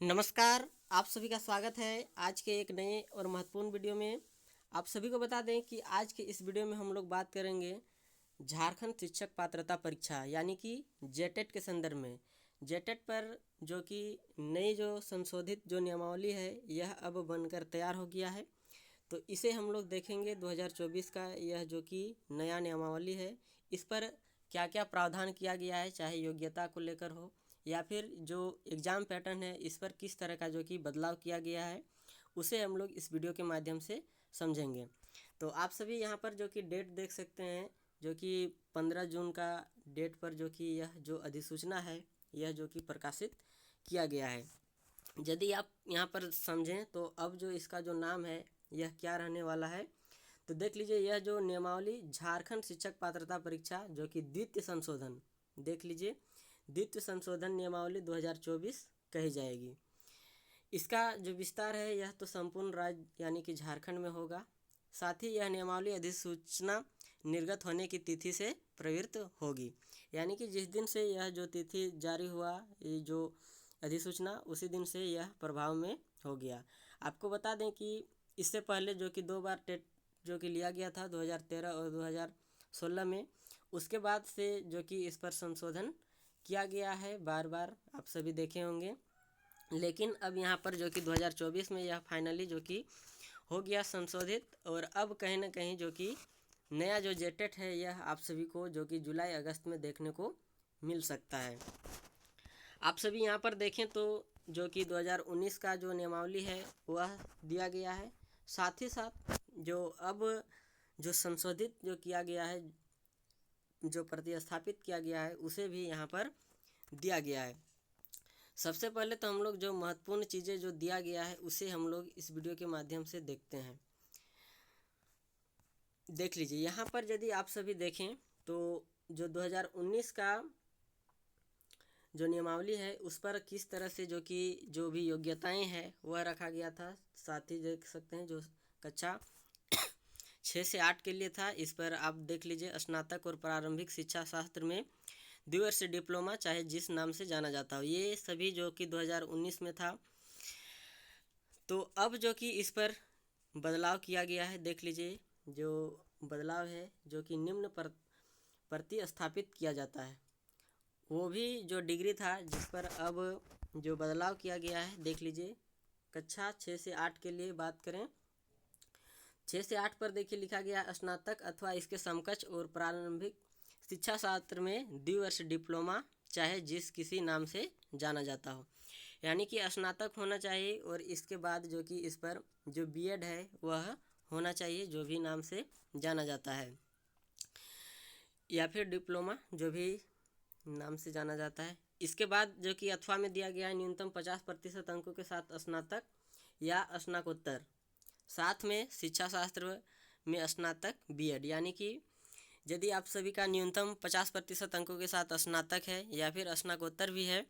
नमस्कार। आप सभी का स्वागत है आज के एक नए और महत्वपूर्ण वीडियो में। आप सभी को बता दें कि आज के इस वीडियो में हम लोग बात करेंगे झारखंड शिक्षक पात्रता परीक्षा यानी कि जेटेट के संदर्भ में। जेटेट पर जो कि नई जो संशोधित जो नियमावली है यह अब बनकर तैयार हो गया है। तो इसे हम लोग देखेंगे 2024 का यह जो कि नया नियमावली है, इस पर क्या क्या प्रावधान किया गया है, चाहे योग्यता को लेकर हो या फिर जो एग्ज़ाम पैटर्न है इस पर किस तरह का जो कि बदलाव किया गया है, उसे हम लोग इस वीडियो के माध्यम से समझेंगे। तो आप सभी यहाँ पर जो कि डेट देख सकते हैं, जो कि 15 जून का डेट पर जो कि यह जो अधिसूचना है यह जो कि प्रकाशित किया गया है। यदि आप यहाँ पर समझें तो अब जो इसका जो नाम है यह क्या रहने वाला है, तो देख लीजिए यह जो नियमावली झारखंड शिक्षक पात्रता परीक्षा जो कि द्वितीय संशोधन, देख लीजिए द्वितीय संशोधन नियमावली 2024 कही जाएगी। इसका जो विस्तार है यह तो संपूर्ण राज्य यानी कि झारखंड में होगा। साथ ही यह नियमावली अधिसूचना निर्गत होने की तिथि से प्रवृत्त होगी, यानी कि जिस दिन से यह जो तिथि जारी हुआ ये जो अधिसूचना उसी दिन से यह प्रभाव में हो गया। आपको बता दें कि इससे पहले जो कि 2 बार टेट जो कि लिया गया था 2013 और 2016 में, उसके बाद से जो कि इस पर संशोधन किया गया है बार बार, आप सभी देखे होंगे। लेकिन अब यहाँ पर जो कि 2024 में यह फाइनली जो कि हो गया संशोधित, और अब कहीं ना कहीं जो कि नया जो जेटेट है यह आप सभी को जो कि जुलाई अगस्त में देखने को मिल सकता है। आप सभी यहाँ पर देखें तो जो कि 2019 का जो नियमावली है वह दिया गया है। साथ ही साथ जो अब जो संशोधित जो किया गया है, जो प्रतिस्थापित किया गया है, उसे भी यहाँ पर दिया गया है। सबसे पहले तो हम लोग जो महत्वपूर्ण चीज़ें जो दिया गया है उसे हम लोग इस वीडियो के माध्यम से देखते हैं। देख लीजिए यहाँ पर यदि आप सभी देखें तो जो 2019 का जो नियमावली है उस पर किस तरह से जो कि जो भी योग्यताएं हैं वह रखा गया था। साथ ही देख सकते हैं जो कक्षा 6 से 8 के लिए था, इस पर आप देख लीजिए स्नातक और प्रारंभिक शिक्षा शास्त्र में द्विवर्षीय डिप्लोमा चाहे जिस नाम से जाना जाता हो, ये सभी जो कि 2019 में था। तो अब जो कि इस पर बदलाव किया गया है, देख लीजिए जो बदलाव है जो कि निम्न पर प्रतिस्थापित किया जाता है। वो भी जो डिग्री था जिस पर अब जो बदलाव किया गया है, देख लीजिए कक्षा 6 से 8 के लिए बात करें, 6 से 8 पर देखिए लिखा गया स्नातक अथवा इसके समकक्ष और प्रारंभिक शिक्षा शास्त्र में द्विवर्षीय डिप्लोमा चाहे जिस किसी नाम से जाना जाता हो, यानी कि स्नातक होना चाहिए और इसके बाद जो कि इस पर जो बीएड है वह होना चाहिए जो भी नाम से जाना जाता है, या फिर डिप्लोमा जो भी नाम से जाना जाता है। इसके बाद जो कि अथवा में दिया गया है न्यूनतम 50% अंकों के साथ स्नातक या स्नाकोत्तर, साथ में शिक्षा शास्त्र में स्नातक बीएड, यानी कि यदि आप सभी का न्यूनतम 50% अंकों के साथ स्नातक है या फिर स्नाकोत्तर भी है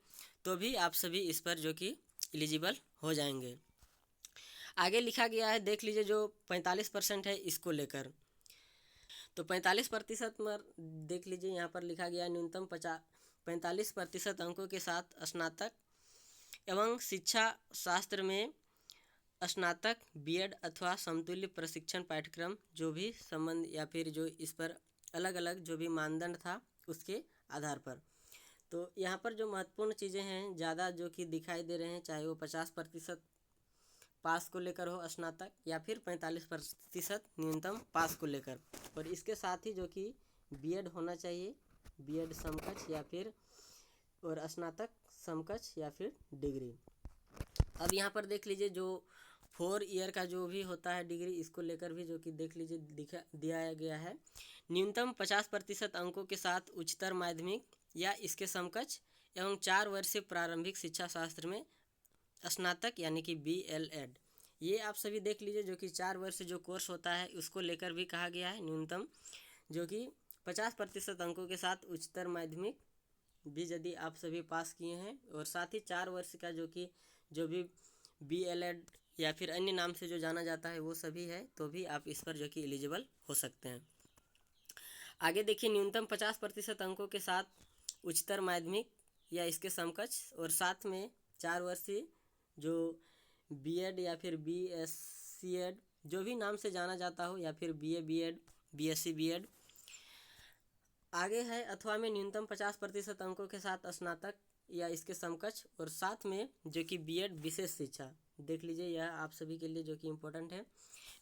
तो भी आप सभी इस पर जो कि एलिजिबल हो जाएंगे। आगे लिखा गया है, देख लीजिए जो 45% है इसको लेकर, तो 45% में देख लीजिए यहाँ पर लिखा गया न्यूनतम 45% अंकों के साथ स्नातक एवं शिक्षा शास्त्र में स्नातक बीएड अथवा समतुल्य प्रशिक्षण पाठ्यक्रम जो भी संबंध या फिर जो इस पर अलग अलग जो भी मानदंड था उसके आधार पर। तो यहाँ पर जो महत्वपूर्ण चीज़ें हैं ज़्यादा जो कि दिखाई दे रहे हैं, चाहे वो 50% पास को लेकर हो स्नातक या फिर 45% न्यूनतम पास को लेकर, और इसके साथ ही जो कि बीएड होना चाहिए, बीएड समकक्ष या फिर और स्नातक समकक्ष या फिर डिग्री। अब यहाँ पर देख लीजिए जो 4 ईयर का जो भी होता है डिग्री, इसको लेकर भी जो कि देख लीजिए दिया गया है न्यूनतम 50% अंकों के साथ उच्चतर माध्यमिक या इसके समकक्ष एवं 4 वर्षीय प्रारंभिक शिक्षा शास्त्र में स्नातक यानी कि BLED। ये आप सभी देख लीजिए जो कि 4 वर्ष जो कोर्स होता है उसको लेकर भी कहा गया है न्यूनतम जो कि 50% अंकों के साथ उच्चतर माध्यमिक भी यदि आप सभी पास किए हैं, और साथ ही 4 वर्ष का जो कि जो भी BLED या फिर अन्य नाम से जो जाना जाता है वो सभी है, तो भी आप इस पर जो कि एलिजिबल हो सकते हैं। आगे देखिए न्यूनतम 50% अंकों के साथ उच्चतर माध्यमिक या इसके समकक्ष और साथ में 4 वर्षीय जो बीएड या फिर बीएससी एड जो भी नाम से जाना जाता हो, या फिर बीए बीएड बीएससी बीएड आगे है, अथवा में न्यूनतम 50% अंकों के साथ स्नातक या इसके समकक्ष, और साथ में जो कि बीएड विशेष शिक्षा। देख लीजिए, यह आप सभी के लिए जो कि इम्पोर्टेंट है।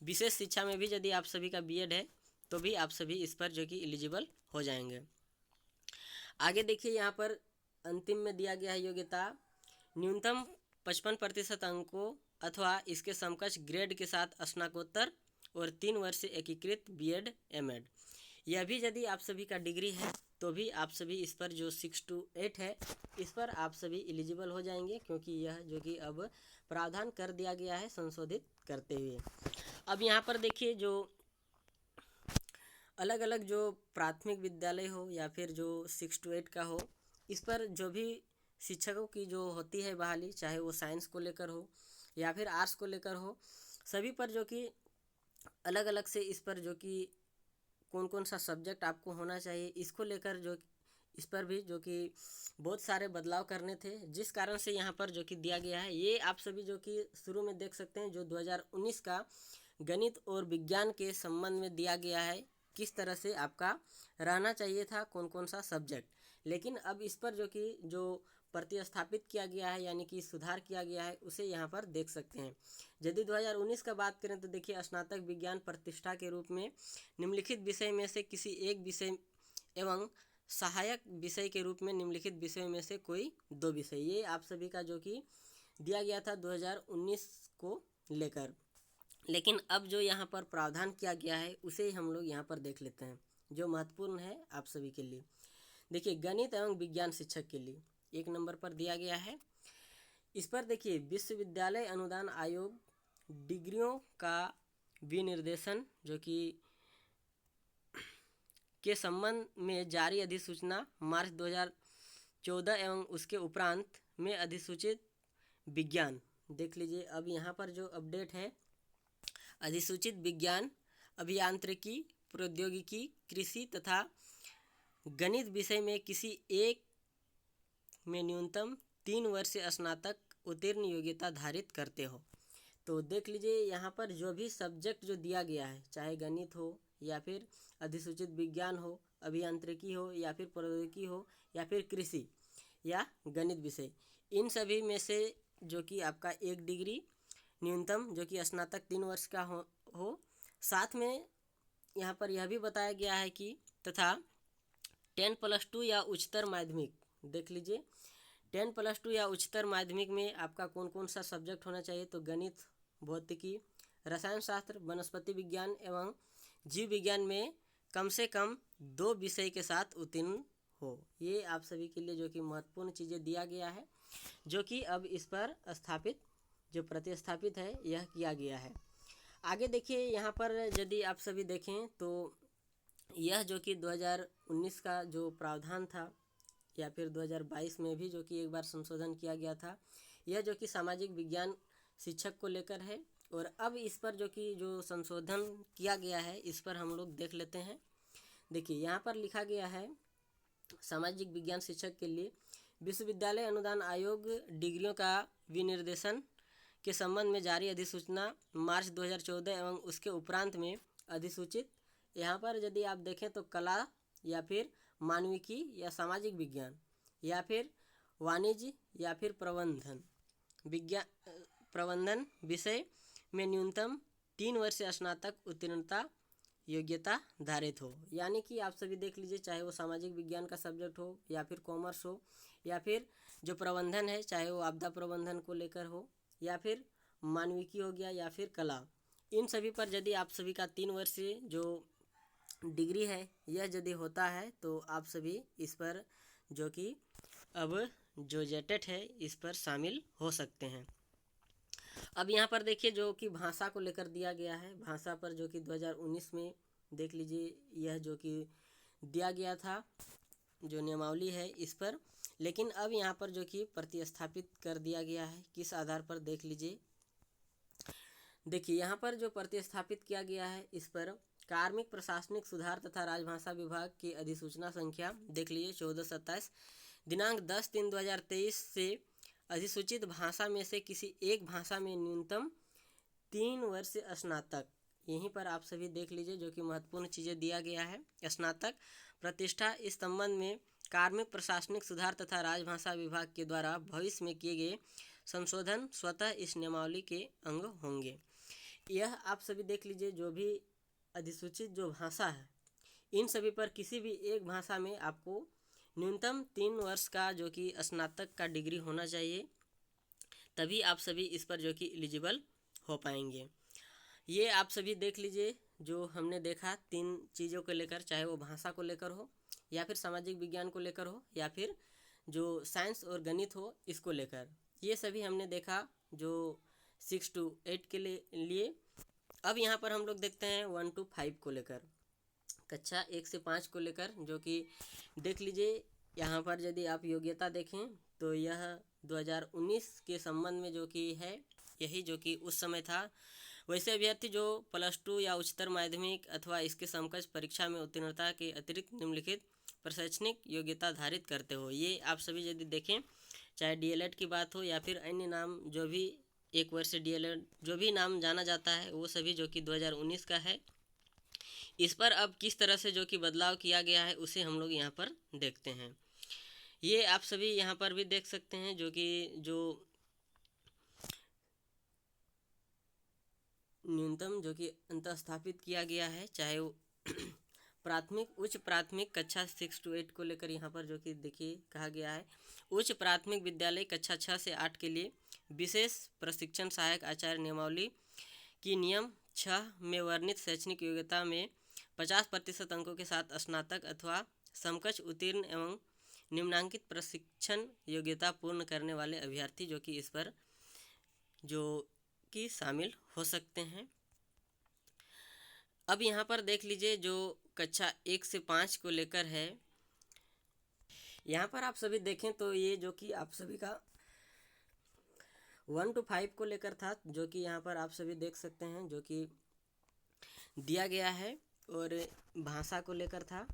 विशेष शिक्षा में भी यदि आप सभी का बीएड है तो भी आप सभी इस पर जो कि एलिजिबल हो जाएंगे। आगे देखिए, यहाँ पर अंतिम में दिया गया है योग्यता, न्यूनतम 55% अंकों अथवा इसके समकक्ष ग्रेड के साथ स्नातकोत्तर और 3 वर्षीय एकीकृत बीएड एमएड। यह भी यदि आप सभी का डिग्री है तो भी आप सभी इस पर जो 6 to 8 है इस पर आप सभी एलिजिबल हो जाएंगे, क्योंकि यह जो कि अब प्रावधान कर दिया गया है संशोधित करते हुए। अब यहाँ पर देखिए, जो अलग अलग जो प्राथमिक विद्यालय हो या फिर जो 6 to 8 का हो, इस पर जो भी शिक्षकों की जो होती है बहाली, चाहे वो साइंस को लेकर हो या फिर आर्ट्स को लेकर हो, सभी पर जो कि अलग अलग से इस पर जो कि कौन कौन सा सब्जेक्ट आपको होना चाहिए, इसको लेकर जो इस पर भी जो कि बहुत सारे बदलाव करने थे, जिस कारण से यहाँ पर जो कि दिया गया है। ये आप सभी जो कि शुरू में देख सकते हैं, जो 2019 का गणित और विज्ञान के संबंध में दिया गया है, किस तरह से आपका रहना चाहिए था, कौन कौन सा सब्जेक्ट। लेकिन अब इस पर जो कि जो प्रतिस्थापित किया गया है, यानी कि सुधार किया गया है, उसे यहाँ पर देख सकते हैं। यदि 2019 का बात करें तो देखिए, स्नातक विज्ञान प्रतिष्ठा के रूप में निम्नलिखित विषय में से किसी एक विषय एवं सहायक विषय के रूप में निम्नलिखित विषयों में से कोई 2 विषय, ये आप सभी का जो कि दिया गया था 2019 को लेकर। लेकिन अब जो यहाँ पर प्रावधान किया गया है उसे हम लोग यहाँ पर देख लेते हैं, जो महत्वपूर्ण है आप सभी के लिए। देखिए, गणित एवं विज्ञान शिक्षक के लिए 1 नंबर पर दिया गया है। इस पर देखिए, विश्वविद्यालय अनुदान आयोग डिग्रियों का विनिर्देशन जो कि के संबंध में जारी अधिसूचना मार्च 2014 एवं उसके उपरांत में अधिसूचित विज्ञान। देख लीजिए, अब यहाँ पर जो अपडेट है, अधिसूचित विज्ञान, अभियांत्रिकी, प्रौद्योगिकी, कृषि तथा गणित विषय में किसी एक में न्यूनतम 3 वर्षीय स्नातक उत्तीर्ण योग्यता धारित करते हो। तो देख लीजिए, यहाँ पर जो भी सब्जेक्ट जो दिया गया है, चाहे गणित हो या फिर अधिसूचित विज्ञान हो, अभियांत्रिकी हो या फिर प्रौद्योगिकी हो या फिर कृषि या गणित विषय, इन सभी में से जो कि आपका 1 डिग्री न्यूनतम जो कि स्नातक 3 वर्ष का हो। साथ में यहाँ पर यह भी बताया गया है कि तथा 10+2 या उच्चतर माध्यमिक, देख लीजिए 10+2 या उच्चतर माध्यमिक में आपका कौन कौन सा सब्जेक्ट होना चाहिए, तो गणित, भौतिकी, रसायन शास्त्र, वनस्पति विज्ञान एवं जीव विज्ञान में कम से कम 2 विषय के साथ उत्तीर्ण हो। ये आप सभी के लिए जो कि महत्वपूर्ण चीज़ें दिया गया है, जो कि अब इस पर स्थापित जो प्रतिस्थापित है यह किया गया है। आगे देखिए, यहाँ पर यदि आप सभी देखें तो यह जो कि 2019 का जो प्रावधान था या फिर 2022 में भी जो कि एक बार संशोधन किया गया था, यह जो कि सामाजिक विज्ञान शिक्षक को लेकर है। और अब इस पर जो कि जो संशोधन किया गया है, इस पर हम लोग देख लेते हैं। देखिए, यहाँ पर लिखा गया है, सामाजिक विज्ञान शिक्षक के लिए विश्वविद्यालय अनुदान आयोग डिग्रियों का विनिर्देशन के संबंध में जारी अधिसूचना मार्च 2014 एवं उसके उपरांत में अधिसूचित। यहाँ पर यदि आप देखें तो कला या फिर मानविकी या सामाजिक विज्ञान या फिर वाणिज्य या फिर प्रबंधन विषय में न्यूनतम 3 वर्षीय स्नातक उत्तीर्णता योग्यता धारित हो। यानी कि आप सभी देख लीजिए, चाहे वो सामाजिक विज्ञान का सब्जेक्ट हो या फिर कॉमर्स हो या फिर जो प्रबंधन है, चाहे वो आपदा प्रबंधन को लेकर हो या फिर मानविकी हो गया या फिर कला, इन सभी पर यदि आप सभी का 3 वर्षीय जो डिग्री है यह यदि होता है तो आप सभी इस पर जो कि अब जो जेटेट है इस पर शामिल हो सकते हैं। अब यहाँ पर देखिए, जो कि भाषा को लेकर दिया गया है, भाषा पर जो कि 2019 में देख लीजिए, यह जो कि दिया गया था जो नियमावली है इस पर। लेकिन अब यहाँ पर जो कि प्रतिस्थापित कर दिया गया है, किस आधार पर देख लीजिए। देखिए, यहाँ पर जो प्रतिस्थापित किया गया है, इस पर कार्मिक प्रशासनिक सुधार तथा राजभाषा विभाग की अधिसूचना संख्या देख लीजिए 1427 दिनांक 10/3/2023 से अधिसूचित भाषा में से किसी एक भाषा में न्यूनतम 3 वर्ष स्नातक, यहीं पर आप सभी देख लीजिए जो कि महत्वपूर्ण चीज़ें दिया गया है। स्नातक प्रतिष्ठा इस संबंध में कार्मिक प्रशासनिक सुधार तथा राजभाषा विभाग के द्वारा भविष्य में किए गए संशोधन स्वतः इस नियमावली के अंग होंगे। यह आप सभी देख लीजिए, जो भी अधिसूचित जो भाषा है इन सभी पर किसी भी एक भाषा में आपको न्यूनतम 3 वर्ष का जो कि स्नातक का डिग्री होना चाहिए, तभी आप सभी इस पर जो कि एलिजिबल हो पाएंगे। ये आप सभी देख लीजिए जो हमने देखा 3 चीज़ों को लेकर, चाहे वो भाषा को लेकर हो या फिर सामाजिक विज्ञान को लेकर हो या फिर जो साइंस और गणित हो इसको लेकर, ये सभी हमने देखा जो 6 to 8 के लिए। अब यहाँ पर हम लोग देखते हैं 1 to 5 को लेकर, कक्षा 1 से 5 को लेकर, जो कि देख लीजिए यहाँ पर यदि आप योग्यता देखें तो यह 2019 के संबंध में जो कि है, यही जो कि उस समय था। वैसे अभ्यर्थी जो +2 या उच्चतर माध्यमिक अथवा इसके समकक्ष परीक्षा में उत्तीर्णता के अतिरिक्त निम्नलिखित प्रशैक्षणिक योग्यता धारित करते हो, ये आप सभी यदि देखें, चाहे DLED की बात हो या फिर अन्य नाम जो भी 1 वर्ष DLED जो भी नाम जाना जाता है, वो सभी जो कि 2019 का है। इस पर अब किस तरह से जो कि बदलाव किया गया है उसे हम लोग यहाँ पर देखते हैं। ये आप सभी यहाँ पर भी देख सकते हैं जो कि जो न्यूनतम जो कि अंतः स्थापित किया गया है, चाहे वो प्राथमिक उच्च प्राथमिक कक्षा 6 to 8 को लेकर, यहाँ पर जो कि देखिए कहा गया है उच्च प्राथमिक विद्यालय कक्षा 6 से 8 के लिए विशेष प्रशिक्षण सहायक आचार्य नियमावली की नियम 6 में वर्णित शैक्षणिक योग्यता में 50% अंकों के साथ स्नातक अथवा समकक्ष उत्तीर्ण एवं निम्नांकित प्रशिक्षण योग्यता पूर्ण करने वाले अभ्यर्थी जो कि इस पर जो कि शामिल हो सकते हैं। अब यहाँ पर देख लीजिए जो कक्षा 1 से 5 को लेकर है, यहाँ पर आप सभी देखें तो ये जो कि आप सभी का 1 to 5 को लेकर था, जो कि यहाँ पर आप सभी देख सकते हैं जो कि दिया गया है, और भाषा को लेकर था।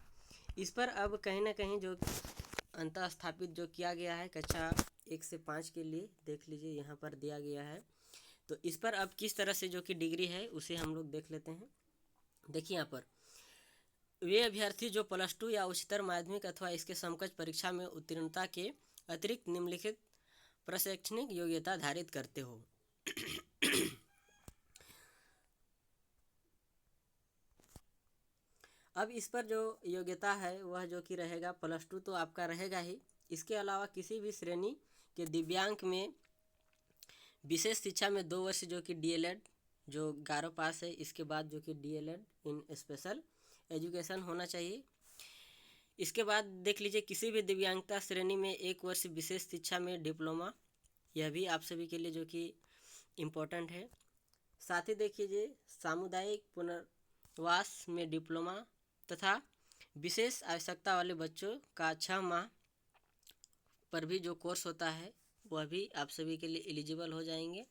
इस पर अब कहीं ना कहीं जो अंतः स्थापित जो किया गया है कक्षा 1 से 5 के लिए, देख लीजिए यहाँ पर दिया गया है। तो इस पर अब किस तरह से जो कि डिग्री है उसे हम लोग देख लेते हैं। देखिए यहाँ पर वे अभ्यर्थी जो +2 या उच्चतर माध्यमिक अथवा इसके समकक्ष परीक्षा में उत्तीर्णता के अतिरिक्त निम्नलिखित प्रशैक्षणिक योग्यता धारित करते हो। अब इस पर जो योग्यता है वह जो कि रहेगा +2 तो आपका रहेगा ही, इसके अलावा किसी भी श्रेणी के दिव्यांग में विशेष शिक्षा में 2 वर्ष जो कि DLED जो 11 पास है, इसके बाद जो कि DLED इन स्पेशल एजुकेशन होना चाहिए। इसके बाद देख लीजिए किसी भी दिव्यांगता श्रेणी में 1 वर्ष विशेष शिक्षा में डिप्लोमा, यह भी आप सभी के लिए जो कि इम्पोर्टेंट है। साथ ही देखिए सामुदायिक पुनर्वास में डिप्लोमा तथा विशेष आवश्यकता वाले बच्चों का 6 माह पर भी जो कोर्स होता है वह भी आप सभी के लिए एलिजिबल हो जाएंगे।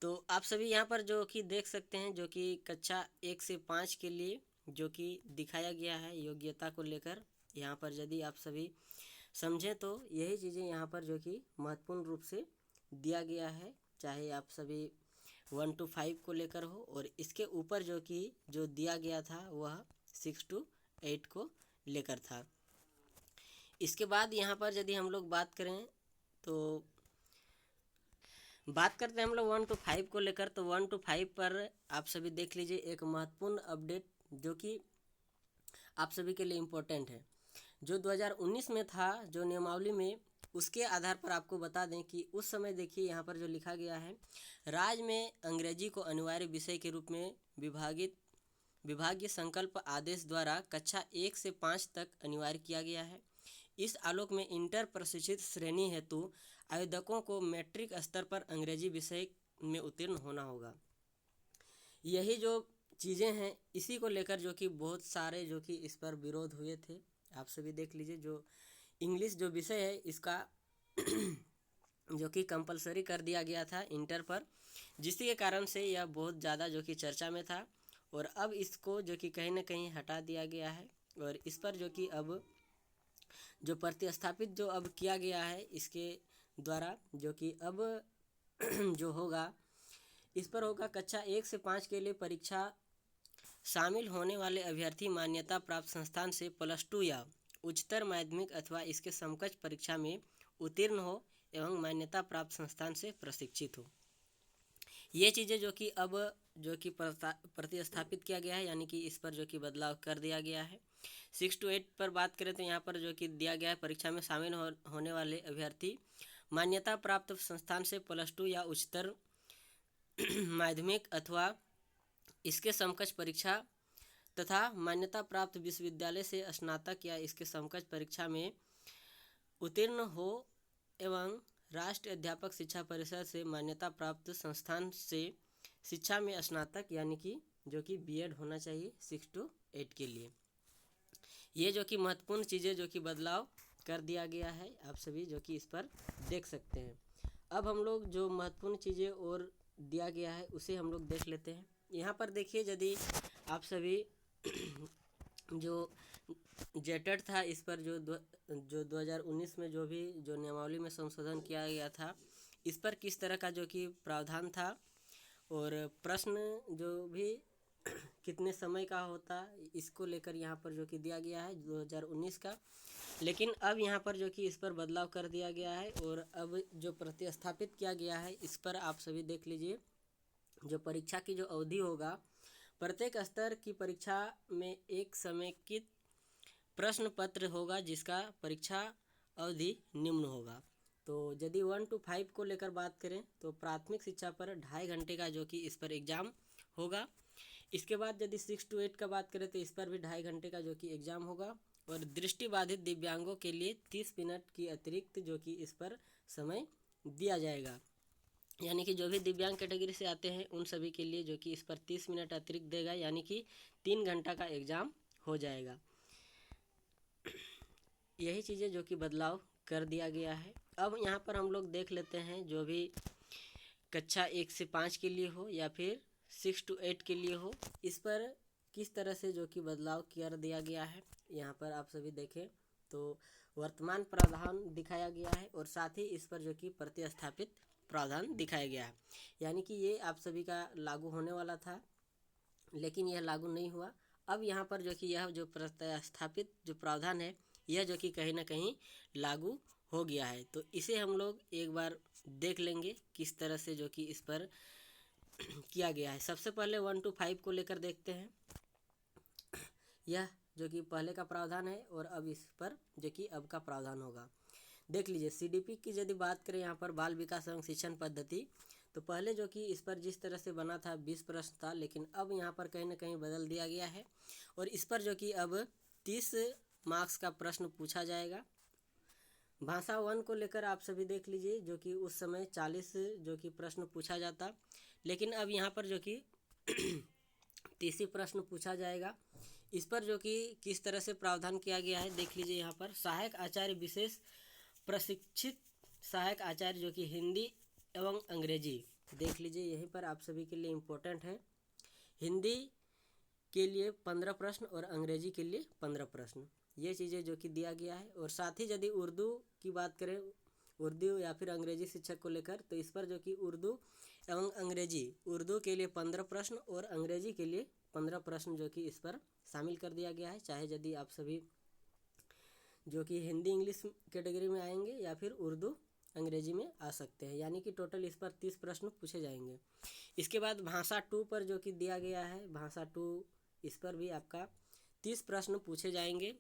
तो आप सभी यहाँ पर जो कि देख सकते हैं जो कि कक्षा 1 से 5 के लिए जो कि दिखाया गया है योग्यता को लेकर, यहाँ पर यदि आप सभी समझें तो यही चीज़ें यहाँ पर जो कि महत्वपूर्ण रूप से दिया गया है, चाहे आप सभी 1 to 5 को लेकर हो, और इसके ऊपर जो कि जो दिया गया था वह 6 to 8 को लेकर था। इसके बाद यहाँ पर यदि हम लोग बात करें तो बात करते हैं हम लोग 1 to 5 को लेकर, तो 1 to 5 पर आप सभी देख लीजिए एक महत्वपूर्ण अपडेट जो कि आप सभी के लिए इम्पोर्टेंट है, जो 2019 में था जो नियमावली में, उसके आधार पर आपको बता दें कि उस समय देखिए यहाँ पर जो लिखा गया है, राज्य में अंग्रेजी को अनिवार्य विषय के रूप में विभागीय संकल्प आदेश द्वारा कक्षा 1 से 5 तक अनिवार्य किया गया है। इस आलोक में इंटर प्रशिक्षित श्रेणी हेतु आवेदकों को मैट्रिक स्तर पर अंग्रेजी विषय में उत्तीर्ण होना होगा। यही जो चीज़ें हैं इसी को लेकर जो कि बहुत सारे जो कि इस पर विरोध हुए थे। आप सभी देख लीजिए जो इंग्लिश जो विषय है इसका जो कि कंपलसरी कर दिया गया था इंटर पर, जिसके कारण से यह बहुत ज़्यादा जो कि चर्चा में था, और अब इसको जो कि कहीं ना कहीं हटा दिया गया है, और इस पर जो कि अब जो प्रतिस्थापित जो अब किया गया है इसके द्वारा जो कि अब जो होगा इस पर होगा कक्षा 1 से 5 के लिए परीक्षा शामिल होने वाले अभ्यर्थी मान्यता प्राप्त संस्थान से +2 या उच्चतर माध्यमिक अथवा इसके समकक्ष परीक्षा में उत्तीर्ण हो एवं मान्यता प्राप्त संस्थान से प्रशिक्षित हो। ये चीज़ें जो कि अब जो कि प्रतिस्थापित किया गया है, यानी कि इस पर जो कि बदलाव कर दिया गया है। 6 to 8 पर बात करें तो यहाँ पर जो कि दिया गया है परीक्षा में शामिल होने वाले अभ्यर्थी मान्यता प्राप्त संस्थान से +2 या उच्चतर माध्यमिक अथवा इसके समकक्ष परीक्षा तथा मान्यता प्राप्त विश्वविद्यालय से स्नातक या इसके समकक्ष परीक्षा में उत्तीर्ण हो एवं राष्ट्रीय अध्यापक शिक्षा परिषद से मान्यता प्राप्त संस्थान से शिक्षा में स्नातक यानी कि जो कि B.Ed होना चाहिए 6 to 8 के लिए। ये जो कि महत्वपूर्ण चीज़ें जो कि बदलाव कर दिया गया है, आप सभी जो कि इस पर देख सकते हैं। अब हम लोग जो महत्वपूर्ण चीज़ें और दिया गया है उसे हम लोग देख लेते हैं। यहाँ पर देखिए, यदि आप सभी जो जेटेड था इस पर जो 2019 में जो नियमावली में संशोधन किया गया था, इस पर किस तरह का जो कि प्रावधान था और प्रश्न जो भी कितने समय का होता, इसको लेकर यहाँ पर जो कि दिया गया है 2019 का। लेकिन अब यहाँ पर जो कि इस पर बदलाव कर दिया गया है और अब जो प्रतिस्थापित किया गया है इस पर आप सभी देख लीजिए। जो परीक्षा की जो अवधि होगा, प्रत्येक स्तर की परीक्षा में एक समेकित प्रश्न पत्र होगा जिसका परीक्षा अवधि निम्न होगा। तो यदि 1 to 5 को लेकर बात करें तो प्राथमिक शिक्षा पर 2.5 घंटे का जो कि इस पर एग्ज़ाम होगा। इसके बाद यदि 6 to 8 का बात करें तो इस पर भी 2.5 घंटे का जो कि एग्ज़ाम होगा और दृष्टिबाधित दिव्यांगों के लिए 30 मिनट की अतिरिक्त जो कि इस पर समय दिया जाएगा। यानी कि जो भी दिव्यांग कैटेगरी से आते हैं उन सभी के लिए जो कि इस पर 30 मिनट अतिरिक्त देगा, यानी कि 3 घंटा का एग्ज़ाम हो जाएगा। यही चीज़ें जो कि बदलाव कर दिया गया है। अब यहाँ पर हम लोग देख लेते हैं जो भी कक्षा 1 से 5 के लिए हो या फिर 6 to 8 के लिए हो, इस पर किस तरह से जो कि बदलाव कर दिया गया है। यहाँ पर आप सभी देखें तो वर्तमान प्रावधान दिखाया गया है और साथ ही इस पर जो कि प्रतिस्थापित प्रावधान दिखाया गया है। यानी कि ये आप सभी का लागू होने वाला था लेकिन यह लागू नहीं हुआ। अब यहाँ पर जो कि यह जो प्रतिस्थापित जो प्रावधान है यह जो कि कहीं ना कहीं लागू हो गया है। तो इसे हम लोग एक बार देख लेंगे किस तरह से जो कि इस पर किया गया है। सबसे पहले 1 to 5 को लेकर देखते हैं। यह जो कि पहले का प्रावधान है और अब इस पर जो कि अब का प्रावधान होगा। देख लीजिए, CDP की यदि बात करें यहाँ पर बाल विकास एवं शिक्षण पद्धति, तो पहले जो कि इस पर जिस तरह से बना था 20 प्रश्न था, लेकिन अब यहाँ पर कहीं ना कहीं बदल दिया गया है और इस पर जो कि अब 30 मार्क्स का प्रश्न पूछा जाएगा। भाषा 1 को लेकर आप सभी देख लीजिए, जो कि उस समय 40 जो कि प्रश्न पूछा जाता, लेकिन अब यहाँ पर जो कि 30 प्रश्न पूछा जाएगा। इस पर जो कि किस तरह से प्रावधान किया गया है देख लीजिए। यहाँ पर सहायक आचार्य विशेष प्रशिक्षित सहायक आचार्य जो कि हिंदी एवं अंग्रेजी, देख लीजिए यहीं पर आप सभी के लिए इम्पोर्टेंट है। हिंदी के लिए 15 प्रश्न और अंग्रेजी के लिए 15 प्रश्न, ये चीज़ें जो कि दिया गया है। और साथ ही यदि उर्दू की बात करें, उर्दू या फिर अंग्रेजी शिक्षक को लेकर, तो इस पर जो कि उर्दू एवं अंग्रेजी, उर्दू के लिए 15 प्रश्न और अंग्रेजी के लिए 15 प्रश्न जो कि इस पर शामिल कर दिया गया है। चाहे यदि आप सभी जो कि हिंदी इंग्लिश कैटेगरी में आएंगे या फिर उर्दू अंग्रेजी में आ सकते हैं, यानी कि टोटल इस पर 30 प्रश्न पूछे जाएंगे। इसके बाद भाषा 2 पर जो कि दिया गया है, भाषा 2, इस पर भी आपका 30 प्रश्न पूछे जाएंगे।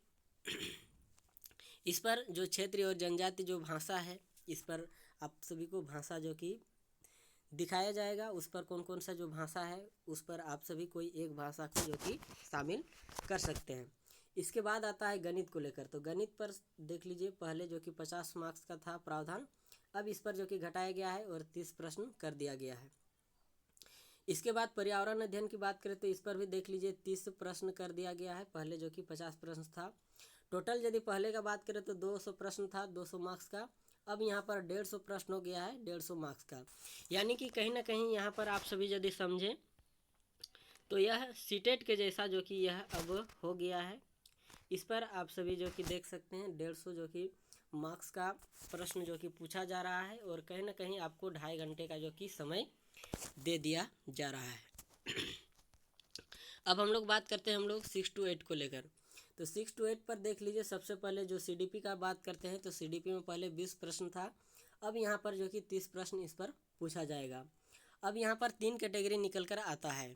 इस पर जो क्षेत्रीय और जनजाति जो भाषा है, इस पर आप सभी को भाषा जो कि दिखाया जाएगा। उस पर कौन कौन सा जो भाषा है उस पर आप सभी कोई एक भाषा को जो कि शामिल कर सकते हैं। इसके बाद आता है गणित को लेकर, तो गणित पर देख लीजिए, पहले जो कि 50 मार्क्स का था प्रावधान, अब इस पर जो कि घटाया गया है और 30 प्रश्न कर दिया गया है। इसके बाद पर्यावरण अध्ययन की बात करें तो इस पर भी देख लीजिए 30 प्रश्न कर दिया गया है, पहले जो कि 50 प्रश्न था। टोटल यदि पहले का बात करें तो 200 प्रश्न था 200 मार्क्स का, अब यहाँ पर 150 प्रश्न हो गया है 150 मार्क्स का। यानी कि कहीं ना कहीं यहाँ पर आप सभी यदि समझें तो यह सीटेट के जैसा जो कि यह अब हो गया है। इस पर आप सभी जो कि देख सकते हैं 150 जो कि मार्क्स का प्रश्न जो कि पूछा जा रहा है और कहीं ना कहीं आपको 2.5 घंटे का जो कि समय दे दिया जा रहा है। अब हम लोग बात करते हैं हम लोग 6 to 8 को लेकर। तो 6 to 8 पर देख लीजिए, सबसे पहले जो CDP का बात करते हैं तो CDP में पहले 20 प्रश्न था, अब यहाँ पर जो कि 30 प्रश्न इस पर पूछा जाएगा। अब यहाँ पर 3 कैटेगरी निकल कर आता है,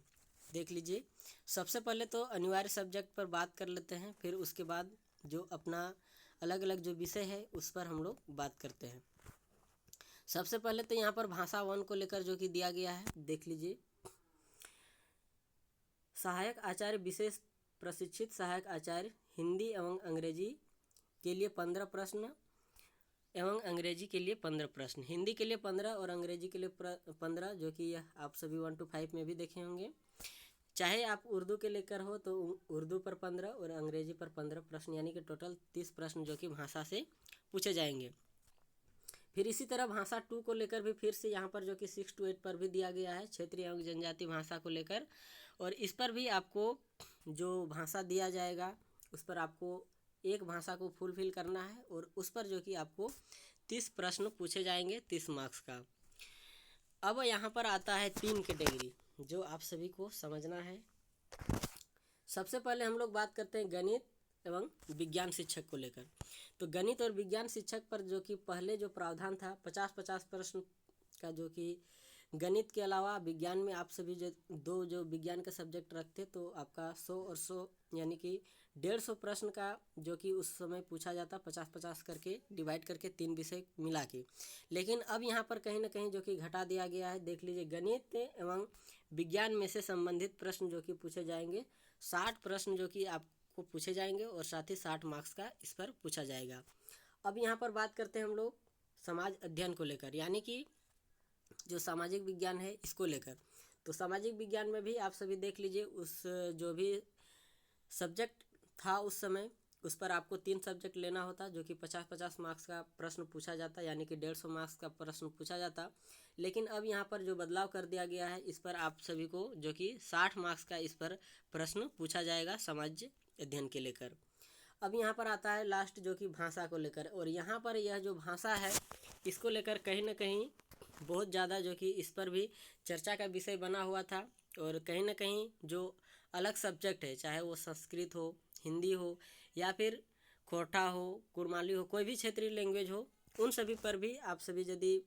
देख लीजिए। सबसे पहले तो अनिवार्य सब्जेक्ट पर बात कर लेते हैं, फिर उसके बाद जो अपना अलग अलग जो विषय है उस पर हम लोग बात करते हैं। सबसे पहले तो यहाँ पर भाषा 1 को लेकर जो कि दिया गया है, देख लीजिए। सहायक आचार्य विशेष प्रशिक्षित सहायक आचार्य हिंदी एवं अंग्रेजी के लिए 15 प्रश्न एवं अंग्रेजी के लिए 15 प्रश्न, हिंदी के लिए 15 और अंग्रेजी के लिए 15, जो कि यह आप सभी 1 to 5 में भी देखे होंगे। चाहे आप उर्दू के लेकर हो तो उर्दू पर 15 और अंग्रेजी पर 15 प्रश्न, यानी कि टोटल 30 प्रश्न जो कि भाषा से पूछे जाएंगे। फिर इसी तरह भाषा 2 को लेकर भी फिर से यहाँ पर जो कि 6 to 8 पर भी दिया गया है, क्षेत्रीय एवं जनजाति भाषा को लेकर। और इस पर भी आपको जो भाषा दिया जाएगा उस पर आपको एक भाषा को फुलफिल करना है और उस पर जो कि आपको 30 प्रश्न पूछे जाएंगे 30 मार्क्स का। अब यहाँ पर आता है 3 कैटेगरी जो आप सभी को समझना है। सबसे पहले हम लोग बात करते हैं गणित एवं विज्ञान शिक्षक को लेकर। तो गणित और विज्ञान शिक्षक पर जो कि पहले जो प्रावधान था 50-50 प्रश्न का, जो कि गणित के अलावा विज्ञान में आप सभी जो विज्ञान का सब्जेक्ट रखते तो आपका 100 और 100 यानी कि 150 प्रश्न का जो कि उस समय पूछा जाता, 50-50 करके डिवाइड करके 3 विषय मिला के। लेकिन अब यहाँ पर कहीं ना कहीं जो कि घटा दिया गया है, देख लीजिए। गणित एवं विज्ञान में से संबंधित प्रश्न जो कि पूछे जाएंगे, 60 प्रश्न जो कि आपको पूछे जाएंगे और साथ ही 60 मार्क्स का इस पर पूछा जाएगा। अब यहाँ पर बात करते हैं हम लोग समाज अध्ययन को लेकर, यानी कि जो सामाजिक विज्ञान है इसको लेकर। तो सामाजिक विज्ञान में भी आप सभी देख लीजिए, उस जो भी सब्जेक्ट था उस समय उस पर आपको 3 सब्जेक्ट लेना होता, जो कि 50-50 मार्क्स का प्रश्न पूछा जाता, यानी कि 150 मार्क्स का प्रश्न पूछा जाता। लेकिन अब यहाँ पर जो बदलाव कर दिया गया है, इस पर आप सभी को जो कि 60 मार्क्स का इस पर प्रश्न पूछा जाएगा समाज अध्ययन के लेकर। अब यहाँ पर आता है लास्ट जो कि भाषा को लेकर, और यहाँ पर यह जो भाषा है इसको लेकर कहीं ना कहीं बहुत ज़्यादा जो कि इस पर भी चर्चा का विषय बना हुआ था। और कहीं ना कहीं जो अलग सब्जेक्ट है, चाहे वो संस्कृत हो, हिंदी हो या फिर खोरठा हो, कुरमाली हो, कोई भी क्षेत्रीय लैंग्वेज हो, उन सभी पर भी आप सभी यदि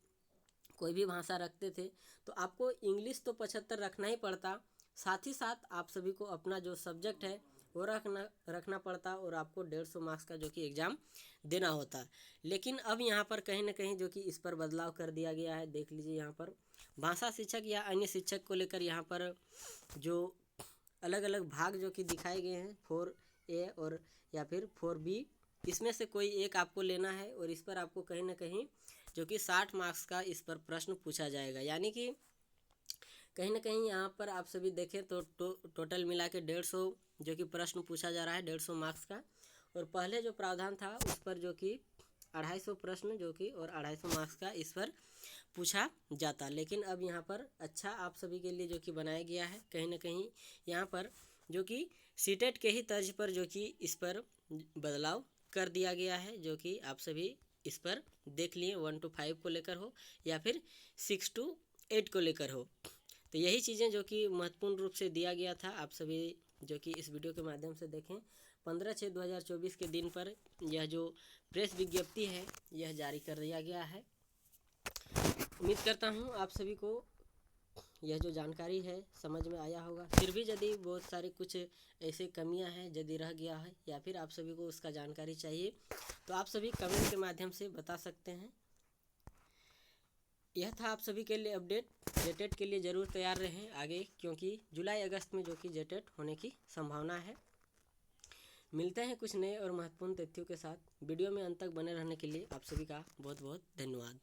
कोई भी भाषा रखते थे तो आपको इंग्लिश तो 75 रखना ही पड़ता, साथ ही साथ आप सभी को अपना जो सब्जेक्ट है वो रखना पड़ता और आपको 150 मार्क्स का जो कि एग्ज़ाम देना होता। लेकिन अब यहाँ पर कहीं ना कहीं जो कि इस पर बदलाव कर दिया गया है, देख लीजिए। यहाँ पर भाषा शिक्षक या अन्य शिक्षक को लेकर यहाँ पर जो अलग अलग भाग जो कि दिखाए गए हैं 4A और या फिर 4B, इसमें से कोई एक आपको लेना है और इस पर आपको कहीं ना कहीं जो कि 60 मार्क्स का इस पर प्रश्न पूछा जाएगा। यानी कि कहीं ना कहीं यहाँ पर आप सभी देखें तो टोटल मिला के 150 जो कि प्रश्न पूछा जा रहा है 150 मार्क्स का। और पहले जो प्रावधान था उस पर जो कि 250 प्रश्न जो कि और 250 मार्क्स का इस पर पूछा जाता। लेकिन अब यहाँ पर अच्छा आप सभी के लिए जो कि बनाया गया है, कहीं ना कहीं यहाँ पर जो कि सीटेट के ही तर्ज पर जो कि इस पर बदलाव कर दिया गया है, जो कि आप सभी इस पर देख लिए 1 to 5 को लेकर हो या फिर 6 to 8 को लेकर हो। तो यही चीज़ें जो कि महत्वपूर्ण रूप से दिया गया था, आप सभी जो कि इस वीडियो के माध्यम से देखें। 15/6/2024 के दिन पर यह जो प्रेस विज्ञप्ति है यह जारी कर दिया गया है। उम्मीद करता हूँ आप सभी को यह जो जानकारी है समझ में आया होगा। फिर भी यदि बहुत सारी कुछ ऐसे कमियां हैं यदि रह गया है या फिर आप सभी को उसका जानकारी चाहिए तो आप सभी कमेंट के माध्यम से बता सकते हैं। यह था आप सभी के लिए अपडेट। जेटेट के लिए ज़रूर तैयार रहें आगे, क्योंकि जुलाई अगस्त में जो कि जेटेट होने की संभावना है। मिलते हैं कुछ नए और महत्वपूर्ण तथ्यों के साथ। वीडियो में अंत तक बने रहने के लिए आप सभी का बहुत बहुत धन्यवाद।